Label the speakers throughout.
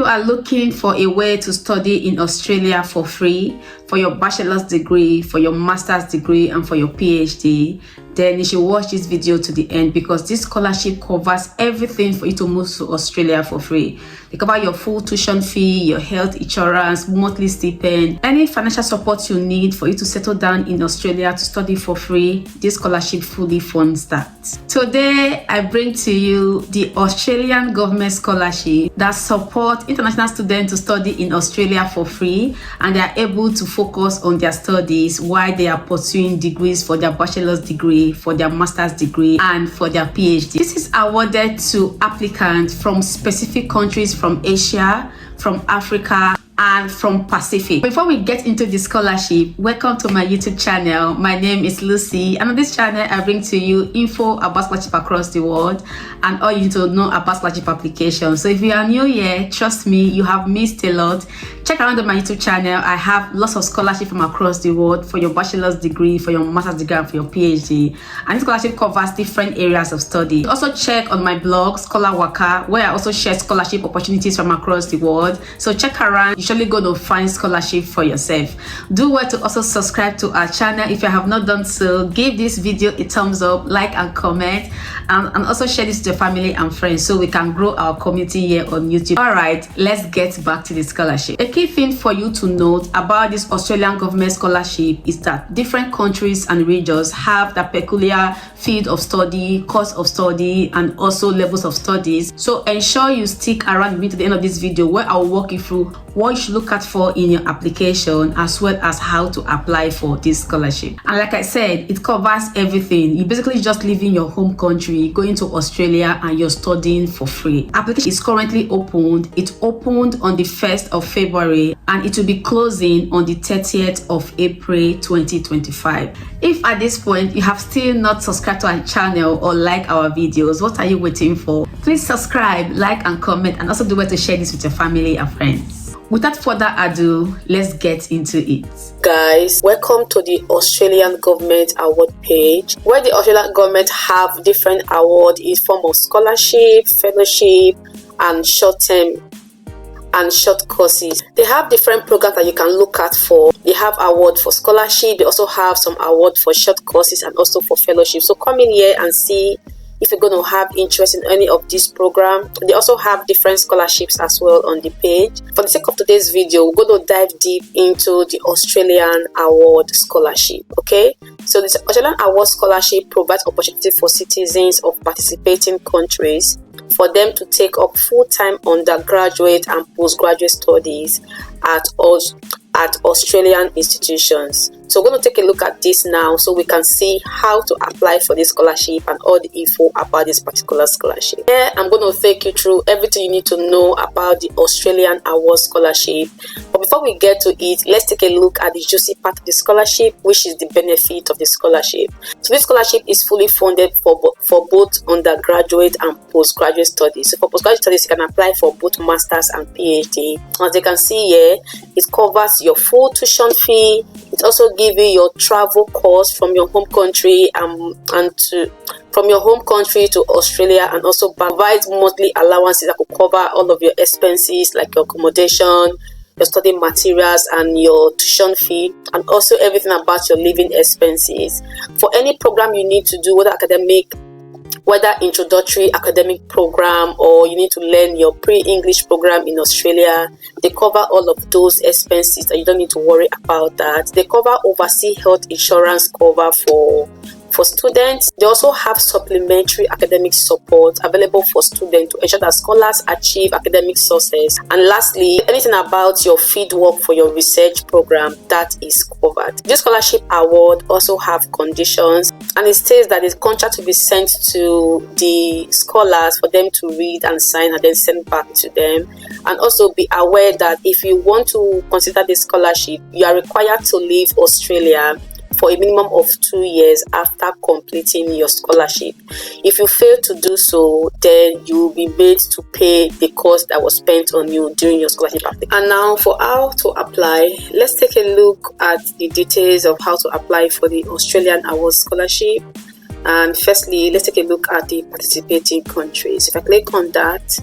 Speaker 1: you are looking for a way to study in Australia for free, for your bachelor's degree, for your master's degree, and for your PhD, then you should watch this video to the end, because this scholarship covers everything for you to move to Australia for free. They cover your full tuition fee, your health insurance, monthly stipend, any financial support you need for you to settle down in Australia to study for free. This scholarship fully funds that. Today, I bring to you the Australian government scholarship that supports international students to study in Australia for free, and they are able to focus on their studies while they are pursuing degrees for their bachelor's degree, for their master's degree, and for their PhD. This is awarded to applicants from specific countries from Asia, from Africa, and from Pacific. Before we get into the scholarship, welcome to my YouTube channel. My name is Lucy, and on this channel I bring to you info about scholarship across the world and all you need to know about scholarship applications. So if you are new here, trust me, you have missed a lot. Check around on my YouTube channel. I have lots of scholarship from across the world for your bachelor's degree, for your master's degree, and for your PhD. And this scholarship covers different areas of study. Also check on my blog, Scholar Waka, where I also share scholarship opportunities from across the world. So check around. You surely going to find scholarship for yourself. Do well to also subscribe to our channel if you have not done so. Give this video a thumbs up, like and comment, and also share this to your family and friends so we can grow our community here on YouTube. All right, let's get back to the scholarship. A key thing for you to note about this Australian government scholarship is that different countries and regions have the peculiar field of study, course of study, and also levels of studies. So ensure you stick around with me to the end of this video, where I'll walk you through what you should look out for in your application, as well as how to apply for this scholarship. And like I said, it covers everything. You basically just leaving your home country, going to Australia, and you're studying for free. Application is currently opened. It opened on the 1st of February and it will be closing on the 30th of April 2025. If at this point you have still not subscribed to our channel or like our videos, what are you waiting for? Please subscribe, like and comment, and also do well to share this with your family and friends. Without further ado, let's get into it. Guys, welcome to the Australian Government Award page, where the Australian Government have different awards in form of scholarship, fellowship, and short-term and short courses. They have different programs that you can look at for. They have award for scholarship. They also have some award for short courses and also for fellowship. So come in here and see if you're going to have interest in any of this program. They also have different scholarships as well on the page. For the sake of today's video, we're going to dive deep into the Australian Award Scholarship. Okay, so the Australian Award Scholarship provides opportunity for citizens of participating countries for them to take up full-time undergraduate and postgraduate studies at Australian institutions. So we're going to take a look at this now so we can see how to apply for this scholarship and all the info about this particular scholarship. Here I'm going to take you through everything you need to know about the Australian Award Scholarship. But before we get to it, let's take a look at the juicy part of the scholarship, which is the benefit of the scholarship. So this scholarship is fully funded for both undergraduate and postgraduate studies. So for postgraduate studies, you can apply for both masters and PhD. As you can see here, it covers your full tuition fee. It also gives you your travel costs from your home country from your home country to Australia, and also provides monthly allowances that could cover all of your expenses like your accommodation, your study materials, and your tuition fee, and also everything about your living expenses. For any program you need to do, whether introductory academic program or you need to learn your pre-English program in Australia, they cover all of those expenses, and you don't need to worry about that. They cover overseas health insurance cover for students. They also have supplementary academic support available for students to ensure that scholars achieve academic success. And lastly, anything about your fieldwork for your research program, that is covered. This scholarship award also have conditions, and it states that the contract will be sent to the scholars for them to read and sign and then send back to them. And also be aware that if you want to consider this scholarship, you are required to leave Australia for a minimum of 2 years after completing your scholarship. If you fail to do so, then you will be made to pay the cost that was spent on you during your scholarship application. And now for how to apply, let's take a look at the details of how to apply for the Australian Award Scholarship. And firstly, let's take a look at the participating countries. If I click on that,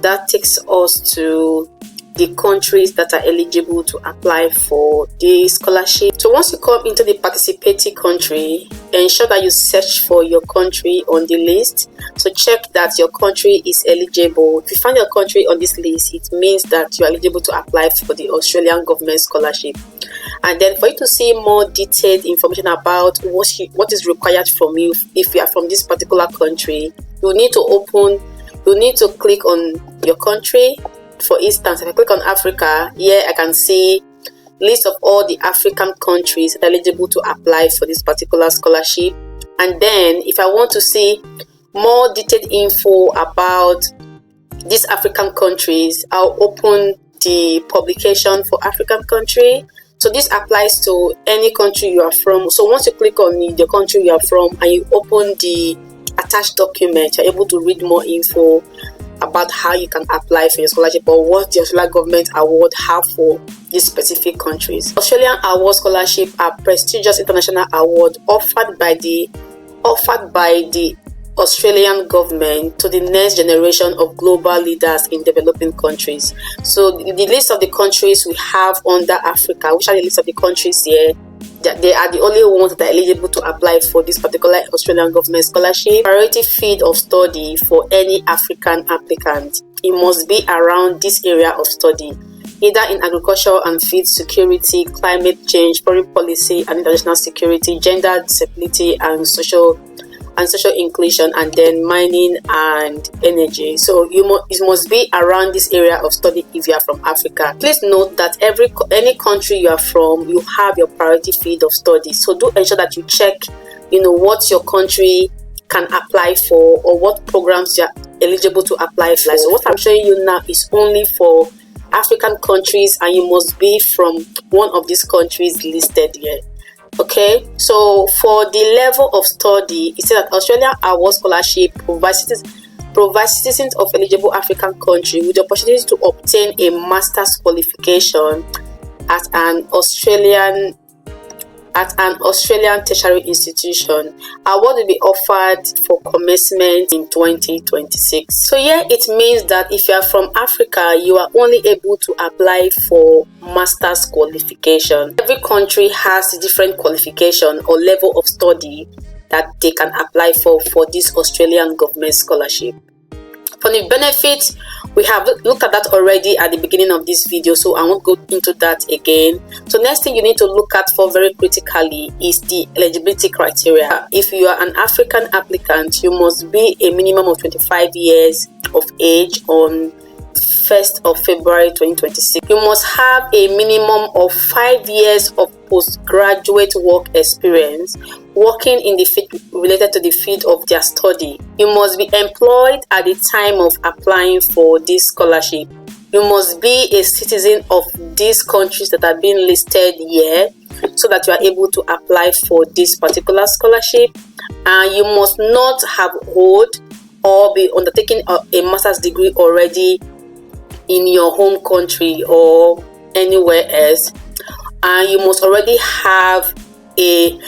Speaker 1: that takes us to the countries that are eligible to apply for the scholarship. So once you come into the participating country, ensure that you search for your country on the list. So check that your country is eligible. If you find your country on this list, it means that you are eligible to apply for the Australian government scholarship. And then for you to see more detailed information about what is required from you if you are from this particular country, you need to click on your country. For instance, if I click on Africa, here I can see list of all the African countries eligible to apply for this particular scholarship. And then if I want to see more detailed info about these African countries, I'll open the publication for African country. So this applies to any country you are from. So once you click on the country you are from and you open the attached document, you're able to read more info about how you can apply for your scholarship or what the Australian government award have for these specific countries. Australian award scholarship are prestigious international award offered by the Australian government to the next generation of global leaders in developing countries. So the list of the countries we have under Africa, which are the list of the countries here, that they are the only ones that are eligible to apply for this particular Australian government scholarship. Priority field of study for any African applicant, it must be around this area of study, either in agriculture and food security, climate change, foreign policy and international security, gender disability and social inclusion, and then mining and energy. So it must be around this area of study if you are from Africa. Please note that any country you are from, you have your priority field of study. So do ensure that you check, what your country can apply for or what programs you are eligible to apply for. So what I'm showing you now is only for African countries, and you must be from one of these countries listed here. Okay, so for the level of study, it says that Australian Award Scholarship provides citizens of eligible African country with the opportunity to obtain a master's qualification at an Australian tertiary institution. Award will be offered for commencement in 2026. So here it means that if you are from Africa, you are only able to apply for master's qualification. Every country has a different qualification or level of study that they can apply for this Australian government scholarship. For the benefits, we have looked at that already at the beginning of this video, so I won't go into that again. So next thing you need to look at for very critically is the eligibility criteria. If you are an African applicant, you must be a minimum of 25 years of age on 1st of February 2026. You must have a minimum of 5 years of postgraduate work experience working in the field related to the field of their study. You must be employed at the time of applying for this scholarship. You must be a citizen of these countries that are being listed here so that you are able to apply for this particular scholarship. And you must not have hold or be undertaking a master's degree already in your home country or anywhere else, and you must already have an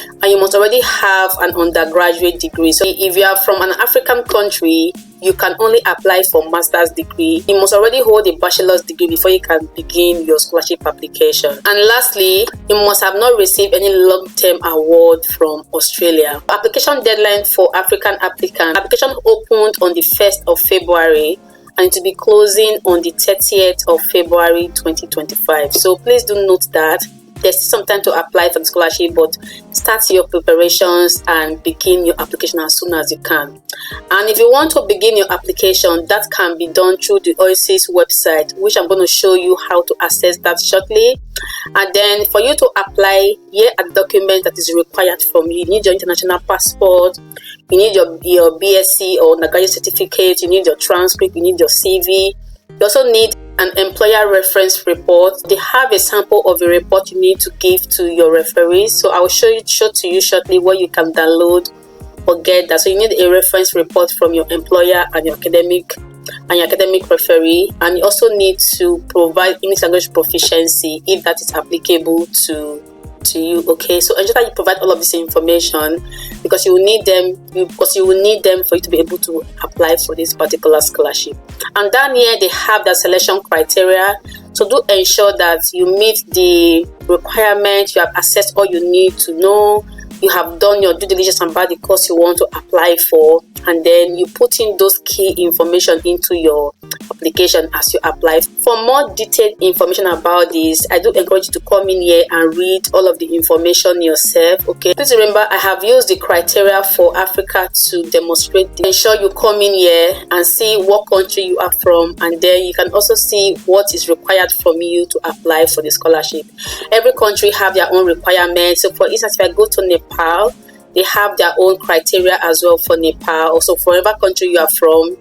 Speaker 1: undergraduate degree. So if you are from an African country, you can only apply for master's degree. You must already hold a bachelor's degree before you can begin your scholarship application. And lastly, you must have not received any long-term award from Australia. Application deadline for African applicants. Application opened on the 1st of February and to be closing on the 30th of February 2025. So please do note that there's still some time to apply for the scholarship, but start your preparations and begin your application as soon as you can. And if you want to begin your application, that can be done through the OASIS website, which I'm going to show you how to access that shortly. And then for you to apply, here are the documents that is required from you. You need your international passport, you need your BSc or undergraduate certificate, you need your transcript, you need your CV. You also need an employer reference report. They have a sample of a report you need to give to your referees. So I will show to you shortly where you can download or get that. So you need a reference report from your employer and your academic referee, and you also need to provide English language proficiency if that is applicable to to you. Okay, so ensure that you provide all of this information because you will need them. You will need them for you to be able to apply for this particular scholarship. And down here they have the selection criteria. So do ensure that you meet the requirements. You have assessed all you need to know. You have done your due diligence about the course you want to apply for, and then you put in those key information into your application as you apply. For more detailed information about this, I do encourage you to come in here and read all of the information yourself. Okay, please remember I have used the criteria for Africa to demonstrate. Ensure you come in here and see what country you are from, and then you can also see what is required from you to apply for the scholarship. Every country have their own requirements. So for instance, if I go to Nepal, they have their own criteria as well for Nepal. Also, for whatever country you are from,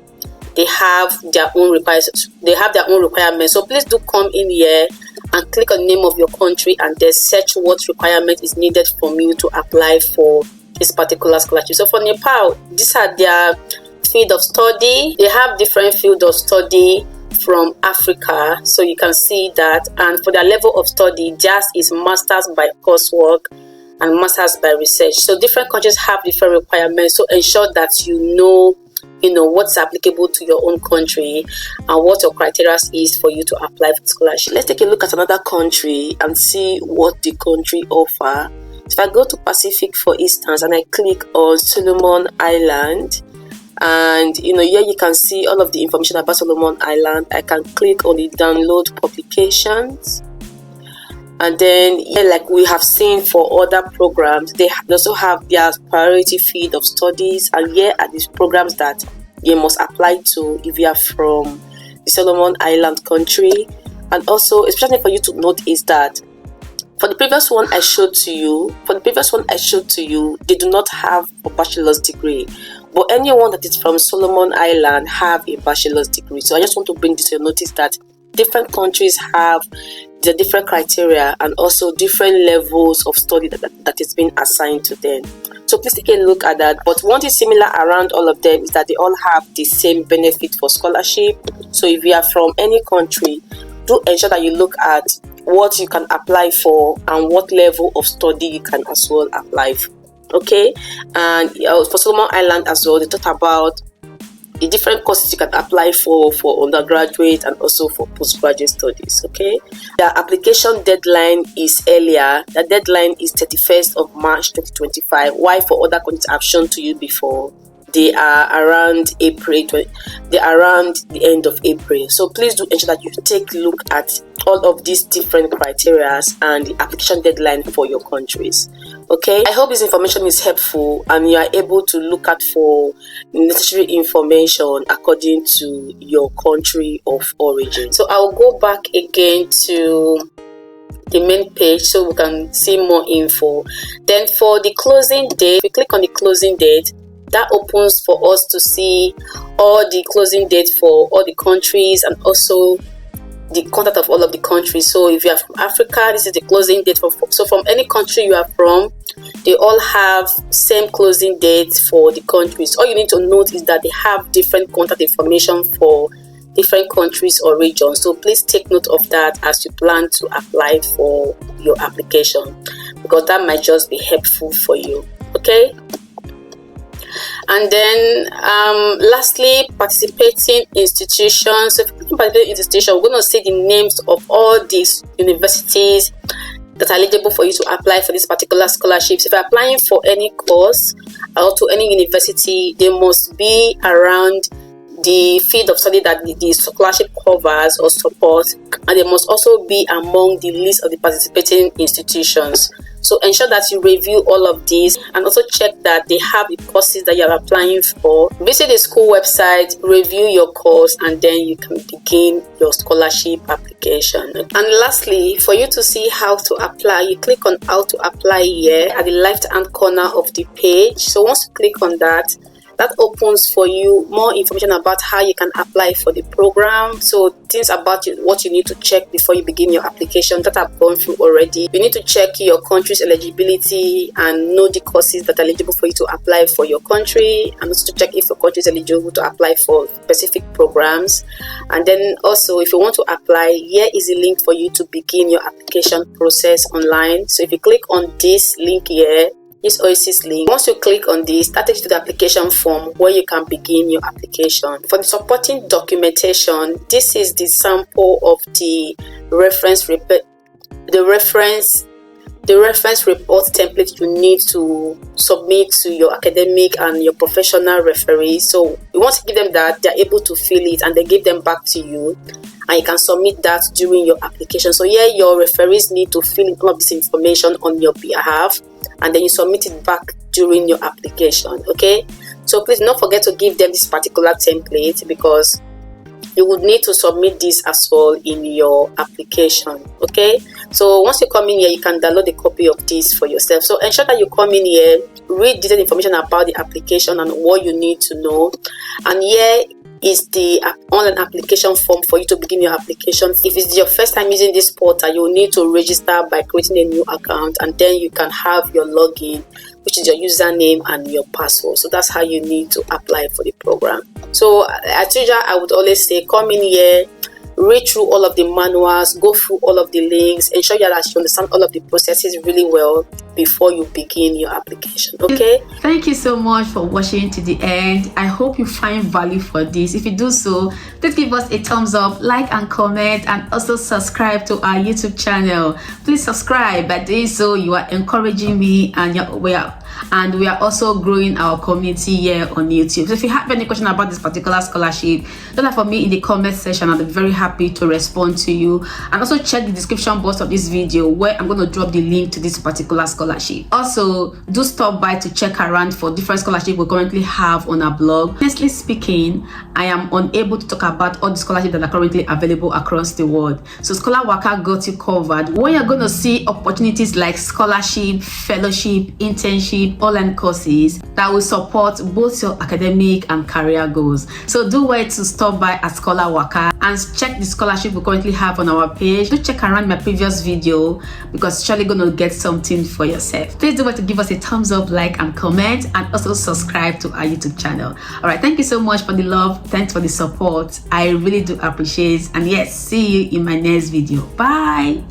Speaker 1: they have their own requirements. So please do come in here and click on the name of your country and then search what requirement is needed from you to apply for this particular scholarship. So for Nepal, these are their field of study. They have different field of study from Africa, so you can see that. And for their level of study, theirs is masters by coursework and masters by research. So different countries have different requirements, so ensure that you know what's applicable to your own country and what your criteria is for you to apply for scholarship. Let's take a look at another country and see what the country offer. If I go to Pacific, for instance, and I click on Solomon Island, and here you can see all of the information about Solomon Island. I can click on the download publications, and then here, like we have seen for other programs, they also have their priority field of studies, and here are these programs that you must apply to if you are from the Solomon Island country. And also, especially for you to note, is that for the previous one I showed to you, they do not have a bachelor's degree. But anyone that is from Solomon Island have a bachelor's degree. So I just want to bring this to your notice that different countries have the different criteria and also different levels of study that is being assigned to them. So please take a look at that. But one thing similar around all of them is that they all have the same benefit for scholarship. So if you are from any country, do ensure that you look at what you can apply for and what level of study you can as well apply for. Okay, and for Solomon Island as well, they talk about the different courses you can apply for undergraduate and also for postgraduate studies. Okay, the application deadline is earlier. The deadline is 31st of March 2025. Why for other countries I've shown to you before, they are around April. They are around the end of April. So please do ensure that you take a look at all of these different criteria and the application deadline for your countries. Okay, I hope this information is helpful and you are able to look at for necessary information according to your country of origin. So I'll go back again to the main page so we can see more info. Then for the closing date, we click on the closing date. That opens for us to see all the closing dates for all the countries and also the contact of all of the countries. So if you are from Africa, this is the closing date so from any country you are from, they all have same closing dates for the countries. All you need to note is that they have different contact information for different countries or regions. So please take note of that as you plan to apply for your application, because that might just be helpful for you. Okay. And then lastly, participating institutions. So if you participating institution, we're going to see the names of all these universities that are eligible for you to apply for this particular scholarships. If you're applying for any course or to any university, they must be around the field of study that the scholarship covers or supports, and they must also be among the list of the participating institutions. So ensure that you review all of these and also check that they have the courses that you are applying for. Visit the school website, review your course, and then you can begin your scholarship application. And lastly, for you to see how to apply, you click on how to apply here at the left hand corner of the page. So once you click on that, That opens for you more information about how you can apply for the program. So things about what you need to check before you begin your application that I've gone through already. You need to check your country's eligibility and know the courses that are eligible for you to apply for your country, and also to check if your country is eligible to apply for specific programs. And then also, if you want to apply, here is a link for you to begin your application process online. So if you click on this link here, this Oasis link, once you click on this, that takes you to the application form where you can begin your application. For the supporting documentation, this is the sample of the reference report template you need to submit to your academic and your professional referees. So you want to give them that, they're able to fill it and they give them back to you, and you can submit that during your application. So here your referees need to fill in all of this information on your behalf, and then you submit it back during your application. Okay, so please don't forget to give them this particular template, because you would need to submit this as well in your application. Okay, so once you come in here, you can download a copy of this for yourself. So ensure that you come in here, read detailed information about the application and what you need to know. And here is the online application form for you to begin your application. If it's your first time using this portal, you will need to register by creating a new account, and then you can have your login, which is your username and your password. So that's how you need to apply for the program. So as usual, I would always say, come in here, read through all of the manuals, go through all of the links, ensure that you understand all of the processes really well before you begin your application. Okay,
Speaker 2: thank you so much for watching to the end. I hope you find value for this. If you do so, please give us a thumbs up, like and comment, and also subscribe to our YouTube channel. Please subscribe. By doing so, you are encouraging me, and we are also growing our community here on YouTube. So if you have any question about this particular scholarship, do that for me in the comment section. I'll be very happy to respond to you. And also check the description box of this video, where I'm going to drop the link to this particular scholarship. Also, do stop by to check around for different scholarships we currently have on our blog. Honestly speaking, I am unable to talk about all the scholarships that are currently available across the world. So Scholar Waka got you covered, where you're going to see opportunities like scholarship, fellowship, internship, online courses that will support both your academic and career goals. So do wait to stop by at Scholar Waka and check the scholarship we currently have on our page. Do check around my previous video, because it's surely going to get something for yourself. Please do wait to give us a thumbs up, like and comment, and also subscribe to our YouTube channel. All right, thank you so much for the love. Thanks for the support. I really do appreciate it. And yes, see you in my next video. Bye.